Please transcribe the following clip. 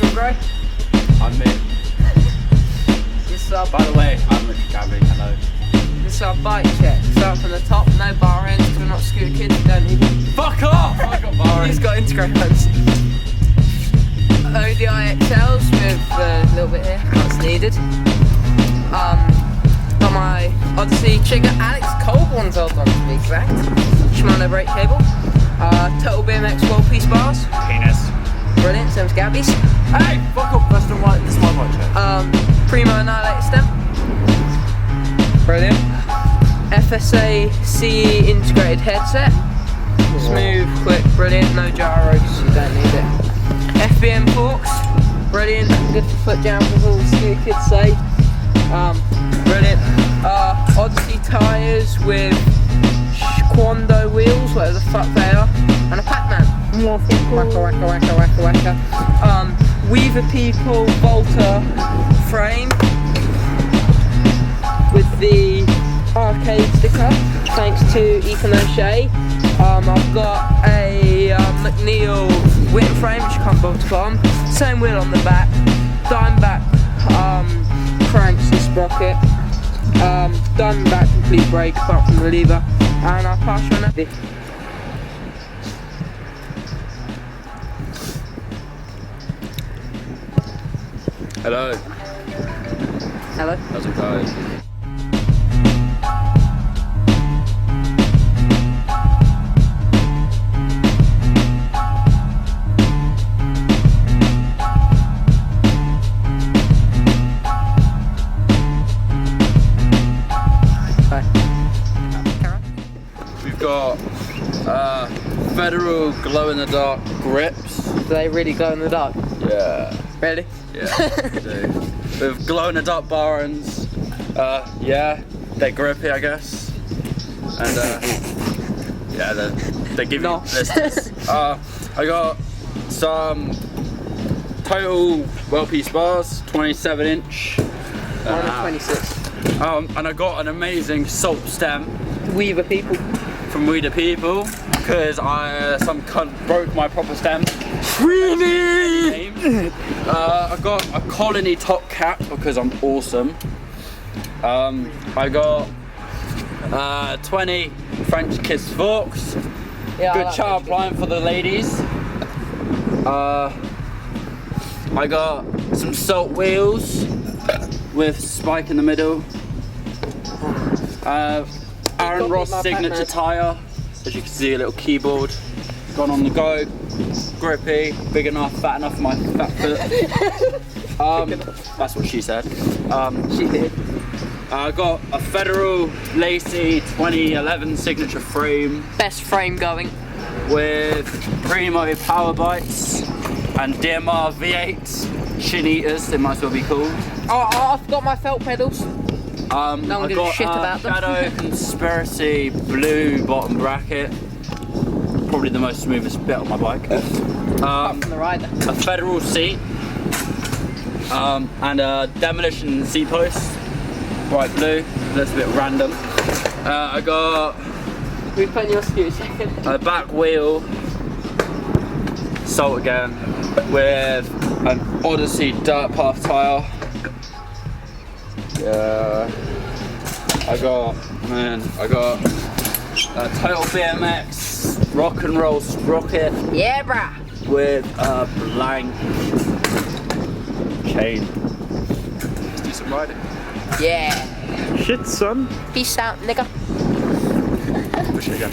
you bro? I'm Mick. This is our By the way, I'm Richard Gabby, hello. This is our bike check. Start from the top, no bar ends, because we're not scooter kids, we don't need them. Fuck off! I got bar He's got integrate hands. ODI XLs with a little bit here, that's needed. Got my Odyssey Trigger Alex Colborn's old one to be exact. Shimano brake cable. Total BMX wall piece bars. Penis. Brilliant, same as Gabby's. Hey! Fuck off, that's not right, this is my bike check. Primo Annihilator stem. Brilliant. FSA CE integrated headset. Smooth, quick, brilliant, no gyros, you don't need it. FBM forks, brilliant, good for foot jams as all the scooter kids say. Brilliant. Odyssey tyres with Quando wheels, whatever the fuck they are, and a Pac-Man. Wacka. Weaver People Volta frame with the arcade sticker, thanks to Ethan O'Shea. I've got a McNeil Witten frame which you can't bother to put on. Same wheel on the back, Diamondback cranks and sprocket, Diamondback complete brake apart from the lever, and I'll pass you on that. Hello. Hello. How's it going? We've got Federal glow-in-the-dark grips. Do they really glow in the dark? Yeah. Really? Yeah, they do. With glow-in-the-dark bar ends. Yeah, they're grippy, I guess. And yeah, they give you blisters. I got some total well-piece bars, 27-inch. Mine are 26. And I got an amazing salt stem. Weaver People. From Weaver People, because some cunt broke my proper stem. Really? I got a Colony top cap because I'm awesome. I got 20 French kiss forks. Yeah, Good child line for the ladies. I got some salt wheels with spike in the middle. Aaron Ross signature tyre, as you can see, a little keyboard, gone on the go, grippy, big enough, fat enough for my fat foot. That's what she said. She did. I got a Federal Lacey 2011 signature frame. Best frame going. With Primo power bites and DMR V8 shin eaters, they might as well be called. Oh, I forgot my felt pedals. No one gives a shit about them. Shadow Conspiracy blue bottom bracket. Probably the most smoothest bit on my bike. From the rider. A Federal seat. And a Demolition seat post. Bright blue. That's a bit random. I got We put in your scooter second. a back wheel. Salt again. With an Odyssey dirt path tyre. Yeah, I got a Total BMX rock and roll sprocket. Yeah, brah. With a blank chain. Let's do some riding. Yeah. Shit, son. Peace out, nigga. Push it again.